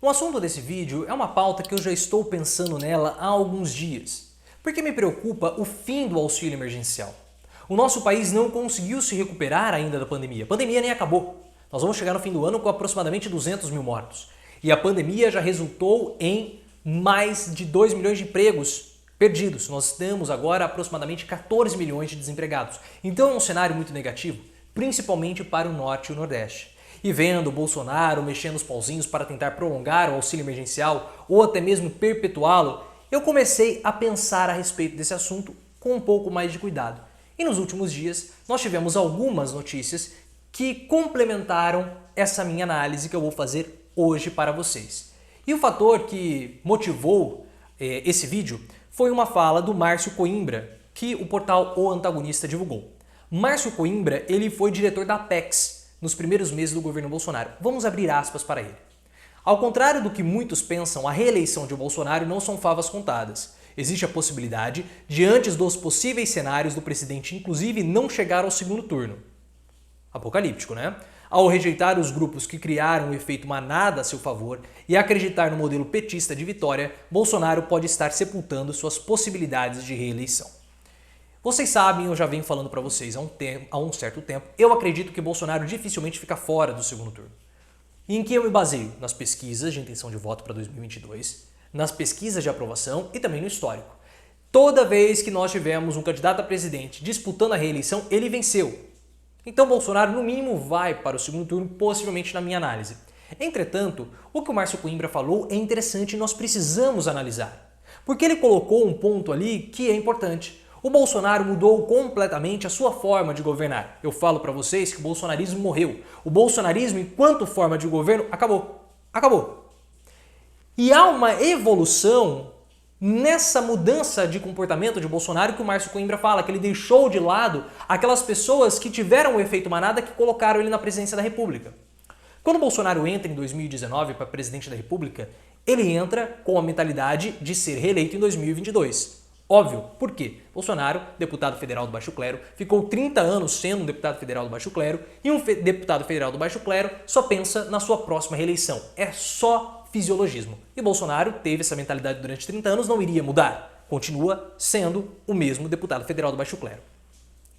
O assunto desse vídeo é uma pauta que eu já estou pensando nela há alguns dias, porque me preocupa o fim do auxílio emergencial. O nosso país não conseguiu se recuperar ainda da pandemia. A pandemia nem acabou. Nós vamos chegar no fim do ano com aproximadamente 200 mil mortos. E a pandemia já resultou em mais de 2 milhões de empregos perdidos. Nós temos agora aproximadamente 14 milhões de desempregados. Então é um cenário muito negativo, principalmente para o Norte e o Nordeste. E vendo o Bolsonaro mexendo os pauzinhos para tentar prolongar o auxílio emergencial ou até mesmo perpetuá-lo, eu comecei a pensar a respeito desse assunto com um pouco mais de cuidado. E nos últimos dias nós tivemos algumas notícias que complementaram essa minha análise que eu vou fazer hoje para vocês. E o fator que motivou esse vídeo foi uma fala do Márcio Coimbra, que o portal O Antagonista divulgou. Márcio Coimbra, ele foi diretor da Apex nos primeiros meses do governo Bolsonaro. Vamos abrir aspas para ele. Ao contrário do que muitos pensam, a reeleição de Bolsonaro não são favas contadas. Existe a possibilidade, diante dos possíveis cenários do presidente inclusive não chegar ao segundo turno. Apocalíptico, né? Ao rejeitar os grupos que criaram o efeito manada a seu favor e acreditar no modelo petista de vitória, Bolsonaro pode estar sepultando suas possibilidades de reeleição. Vocês sabem, eu já venho falando para vocês há um certo tempo, eu acredito que Bolsonaro dificilmente fica fora do segundo turno. E em que eu me baseio? Nas pesquisas de intenção de voto para 2022, nas pesquisas de aprovação e também no histórico. Toda vez que nós tivemos um candidato a presidente disputando a reeleição, ele venceu. Então Bolsonaro no mínimo vai para o segundo turno, possivelmente na minha análise. Entretanto, o que o Márcio Coimbra falou é interessante e nós precisamos analisar. Porque ele colocou um ponto ali que é importante. O Bolsonaro mudou completamente a sua forma de governar. Eu falo para vocês que o bolsonarismo morreu. O bolsonarismo, enquanto forma de governo, acabou. Acabou. E há uma evolução nessa mudança de comportamento de Bolsonaro que o Márcio Coimbra fala, que ele deixou de lado aquelas pessoas que tiveram o efeito manada que colocaram ele na presidência da República. Quando o Bolsonaro entra em 2019 para presidente da República, ele entra com a mentalidade de ser reeleito em 2022. Óbvio, por quê? Bolsonaro, deputado federal do baixo clero, ficou 30 anos sendo um deputado federal do baixo clero e um deputado federal do baixo clero só pensa na sua próxima reeleição. É só fisiologismo. E Bolsonaro teve essa mentalidade durante 30 anos, não iria mudar. Continua sendo o mesmo deputado federal do baixo clero.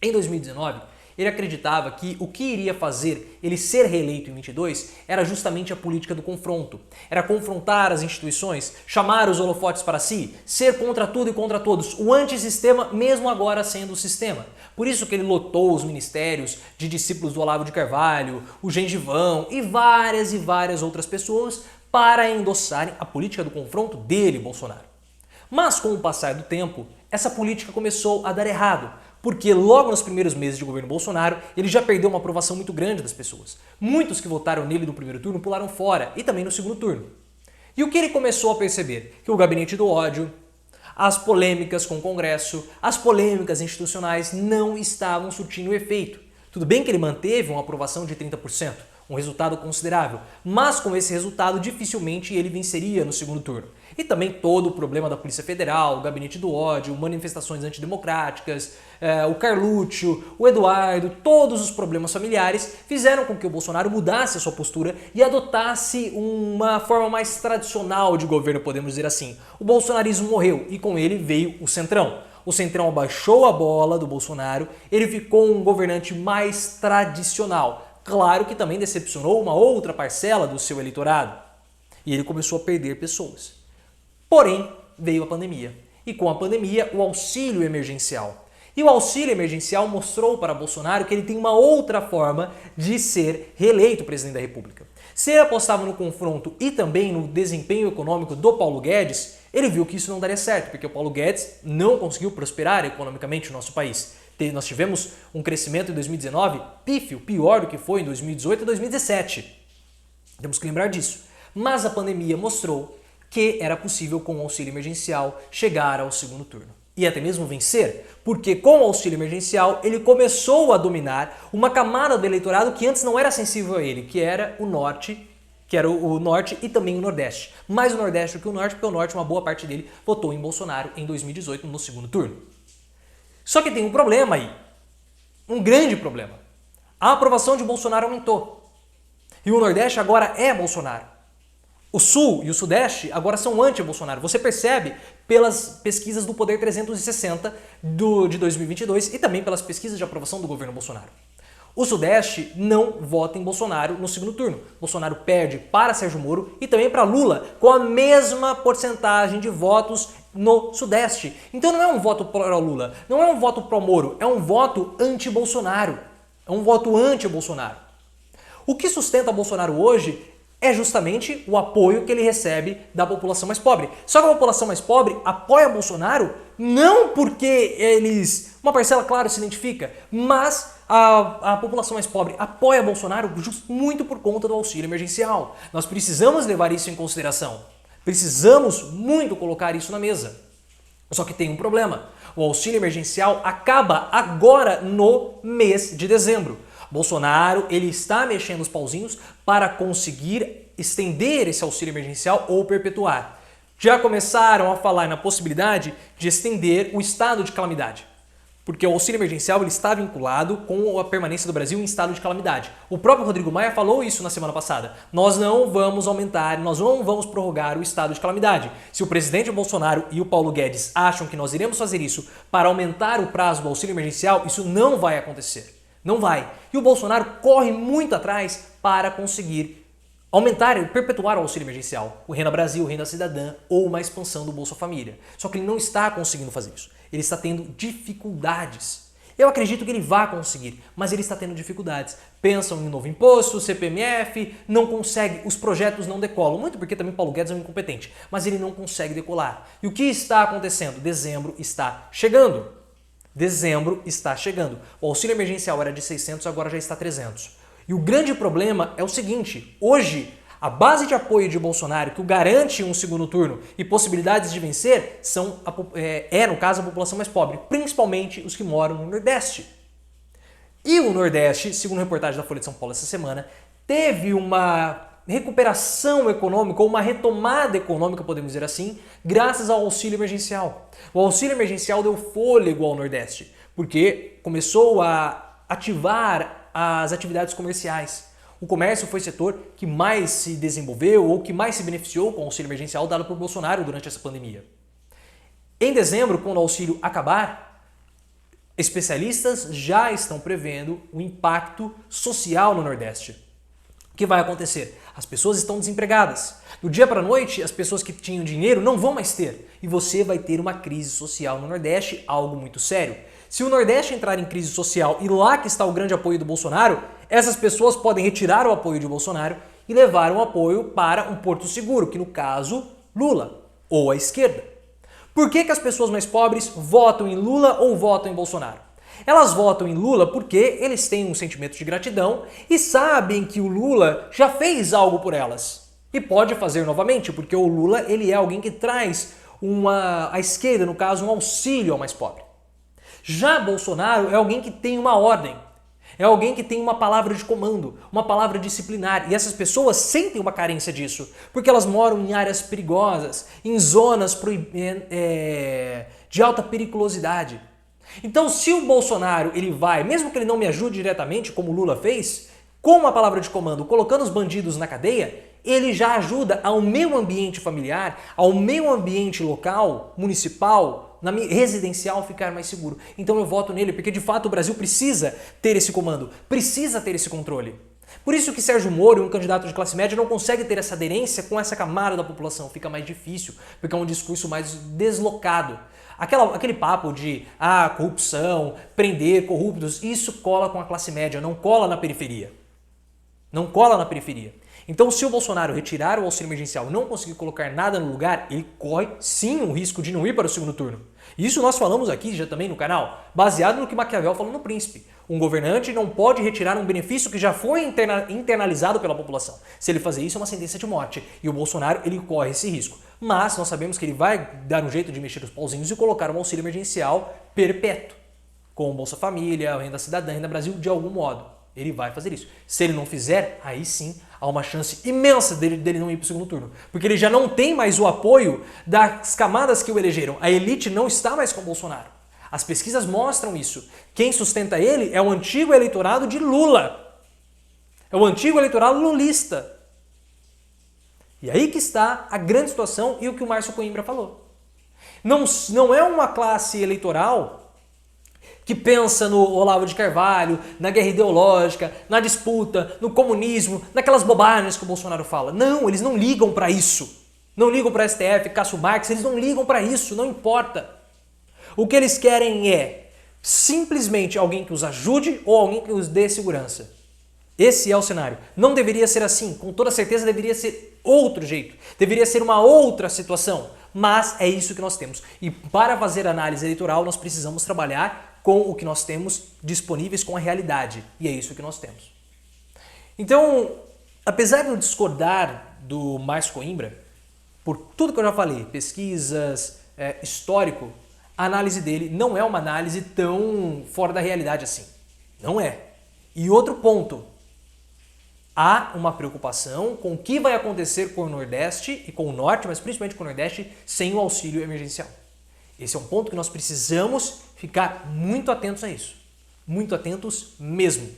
Em 2019, ele acreditava que o que iria fazer ele ser reeleito em 22 era justamente a política do confronto. Era confrontar as instituições, chamar os holofotes para si, ser contra tudo e contra todos, o antissistema mesmo agora sendo o sistema. Por isso que ele lotou os ministérios de discípulos do Olavo de Carvalho, o Gengivão e várias outras pessoas para endossarem a política do confronto dele, Bolsonaro. Mas com o passar do tempo, essa política começou a dar errado, porque logo nos primeiros meses de governo Bolsonaro, ele já perdeu uma aprovação muito grande das pessoas. Muitos que votaram nele no primeiro turno pularam fora e também no segundo turno. E o que ele começou a perceber? Que o gabinete do ódio, as polêmicas com o Congresso, as polêmicas institucionais não estavam surtindo efeito. Tudo bem que ele manteve uma aprovação de 30%, um resultado considerável, mas com esse resultado dificilmente ele venceria no segundo turno. E também todo o problema da Polícia Federal, o gabinete do ódio, manifestações antidemocráticas, o Carluccio, o Eduardo, todos os problemas familiares fizeram com que o Bolsonaro mudasse a sua postura e adotasse uma forma mais tradicional de governo, podemos dizer assim. O bolsonarismo morreu e com ele veio o Centrão. O Centrão abaixou a bola do Bolsonaro, ele ficou um governante mais tradicional. Claro que também decepcionou uma outra parcela do seu eleitorado. E ele começou a perder pessoas. Porém, veio a pandemia. E com a pandemia, o auxílio emergencial. E o auxílio emergencial mostrou para Bolsonaro que ele tem uma outra forma de ser reeleito presidente da República. Se ele apostava no confronto e também no desempenho econômico do Paulo Guedes, ele viu que isso não daria certo, porque o Paulo Guedes não conseguiu prosperar economicamente no nosso país. Nós tivemos um crescimento em 2019 pífio, pior do que foi em 2018 e 2017. Temos que lembrar disso. Mas a pandemia mostrou que era possível, com o auxílio emergencial, chegar ao segundo turno. E até mesmo vencer, porque com o auxílio emergencial ele começou a dominar uma camada do eleitorado que antes não era sensível a ele, que era o Norte, e também o Nordeste. Mais o Nordeste do que o Norte, porque o Norte, uma boa parte dele, votou em Bolsonaro em 2018 no segundo turno. Só que tem um problema aí, um grande problema. A aprovação de Bolsonaro aumentou. E o Nordeste agora é Bolsonaro. O Sul e o Sudeste agora são anti-Bolsonaro. Você percebe pelas pesquisas do Poder 360 de 2022 e também pelas pesquisas de aprovação do governo Bolsonaro. O Sudeste não vota em Bolsonaro no segundo turno. Bolsonaro perde para Sérgio Moro e também para Lula, com a mesma porcentagem de votos no Sudeste. Então não é um voto pró-Lula, não é um voto pró-Moro, é um voto anti-Bolsonaro. É um voto anti-Bolsonaro. O que sustenta Bolsonaro hoje é justamente o apoio que ele recebe da população mais pobre. Só que a população mais pobre apoia Bolsonaro não porque uma parcela, claro, se identifica, mas a população mais pobre apoia Bolsonaro muito por conta do auxílio emergencial. Nós precisamos levar isso em consideração. Precisamos muito colocar isso na mesa. Só que tem um problema. O auxílio emergencial acaba agora no mês de dezembro. Bolsonaro, ele está mexendo os pauzinhos para conseguir estender esse auxílio emergencial ou perpetuar. Já começaram a falar na possibilidade de estender o estado de calamidade, porque o auxílio emergencial ele está vinculado com a permanência do Brasil em estado de calamidade. O próprio Rodrigo Maia falou isso na semana passada. Nós não vamos aumentar, nós não vamos prorrogar o estado de calamidade. Se o presidente Bolsonaro e o Paulo Guedes acham que nós iremos fazer isso para aumentar o prazo do auxílio emergencial, isso não vai acontecer. Não vai. E o Bolsonaro corre muito atrás para conseguir aumentar e perpetuar o auxílio emergencial, o Renda Brasil, o Renda Cidadã ou uma expansão do Bolsa Família. Só que ele não está conseguindo fazer isso. Ele está tendo dificuldades. Eu acredito que ele vai conseguir, mas ele está tendo dificuldades. Pensam em um novo imposto, CPMF, não consegue, os projetos não decolam. Muito porque também Paulo Guedes é um incompetente, mas ele não consegue decolar. E o que está acontecendo? Dezembro está chegando. Dezembro está chegando. O auxílio emergencial era de 600, agora já está 300. E o grande problema é o seguinte, hoje a base de apoio de Bolsonaro que o garante um segundo turno e possibilidades de vencer no caso, a população mais pobre, principalmente os que moram no Nordeste. E o Nordeste, segundo reportagem da Folha de São Paulo essa semana, teve uma recuperação econômica, ou uma retomada econômica, podemos dizer assim, graças ao auxílio emergencial. O auxílio emergencial deu fôlego ao Nordeste, porque começou a ativar as atividades comerciais. O comércio foi o setor que mais se desenvolveu ou que mais se beneficiou com o auxílio emergencial dado por Bolsonaro durante essa pandemia. Em dezembro, quando o auxílio acabar, especialistas já estão prevendo o impacto social no Nordeste. O que vai acontecer? As pessoas estão desempregadas. Do dia para a noite, as pessoas que tinham dinheiro não vão mais ter. E você vai ter uma crise social no Nordeste, algo muito sério. Se o Nordeste entrar em crise social e lá que está o grande apoio do Bolsonaro, essas pessoas podem retirar o apoio de Bolsonaro e levar o apoio para um porto seguro, que no caso, Lula ou a esquerda. Por que as pessoas mais pobres votam em Lula ou votam em Bolsonaro? Elas votam em Lula porque eles têm um sentimento de gratidão e sabem que o Lula já fez algo por elas. E pode fazer novamente, porque o Lula ele é alguém que traz a esquerda, no caso, um auxílio ao mais pobre. Já Bolsonaro é alguém que tem uma ordem, é alguém que tem uma palavra de comando, uma palavra disciplinar. E essas pessoas sentem uma carência disso, porque elas moram em áreas perigosas, em zonas de alta periculosidade. Então, se o Bolsonaro ele vai, mesmo que ele não me ajude diretamente, como o Lula fez, com uma palavra de comando, colocando os bandidos na cadeia, ele já ajuda ao meu ambiente familiar, ao meu ambiente local, municipal, residencial ficar mais seguro. Então eu voto nele, porque de fato o Brasil precisa ter esse comando, precisa ter esse controle. Por isso que Sérgio Moro, um candidato de classe média, não consegue ter essa aderência com essa camada da população, fica mais difícil, porque é um discurso mais deslocado. Aquele papo de corrupção, prender corruptos, isso cola com a classe média, não cola na periferia. Não cola na periferia. Então, se o Bolsonaro retirar o auxílio emergencial e não conseguir colocar nada no lugar, ele corre sim o risco de não ir para o segundo turno. Isso nós falamos aqui já também no canal, baseado no que Maquiavel falou no Príncipe. Um governante não pode retirar um benefício que já foi internalizado pela população. Se ele fazer isso, é uma sentença de morte. E o Bolsonaro, ele corre esse risco. Mas nós sabemos que ele vai dar um jeito de mexer os pauzinhos e colocar um auxílio emergencial perpétuo, com o Bolsa Família, Renda Cidadã, Renda Brasil, de algum modo. Ele vai fazer isso. Se ele não fizer, aí sim há uma chance imensa dele não ir para o segundo turno. Porque ele já não tem mais o apoio das camadas que o elegeram. A elite não está mais com o Bolsonaro. As pesquisas mostram isso. Quem sustenta ele é o antigo eleitorado de Lula. É o antigo eleitorado lulista. E aí que está a grande situação e o que o Márcio Coimbra falou. Não é uma classe eleitoral que pensa no Olavo de Carvalho, na guerra ideológica, na disputa, no comunismo, naquelas bobagens que o Bolsonaro fala. Não, eles não ligam para isso. Não ligam para STF, Cássio Marques, eles não ligam para isso, não importa. O que eles querem é simplesmente alguém que os ajude ou alguém que os dê segurança. Esse é o cenário. Não deveria ser assim, com toda certeza deveria ser outro jeito. Deveria ser uma outra situação, mas é isso que nós temos. E para fazer análise eleitoral nós precisamos trabalhar com o que nós temos disponíveis, com a realidade. E é isso que nós temos. Então, apesar de eu discordar do Márcio Coimbra, por tudo que eu já falei, pesquisas, histórico, a análise dele não é uma análise tão fora da realidade assim. Não é. E outro ponto, há uma preocupação com o que vai acontecer com o Nordeste e com o Norte, mas principalmente com o Nordeste, sem o auxílio emergencial. Esse é um ponto que nós precisamos ficar muito atentos a isso. Muito atentos mesmo.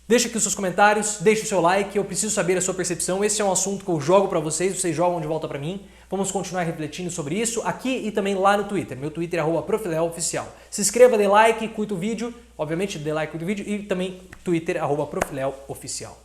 Deixa aqui os seus comentários, deixa o seu like, eu preciso saber a sua percepção. Esse é um assunto que eu jogo para vocês jogam de volta para mim. Vamos continuar refletindo sobre isso aqui e também lá no Twitter. Meu Twitter é @profileoficial. Se inscreva, dê like, curta o vídeo. Obviamente, dê like, curta o vídeo. E também Twitter @profileoficial.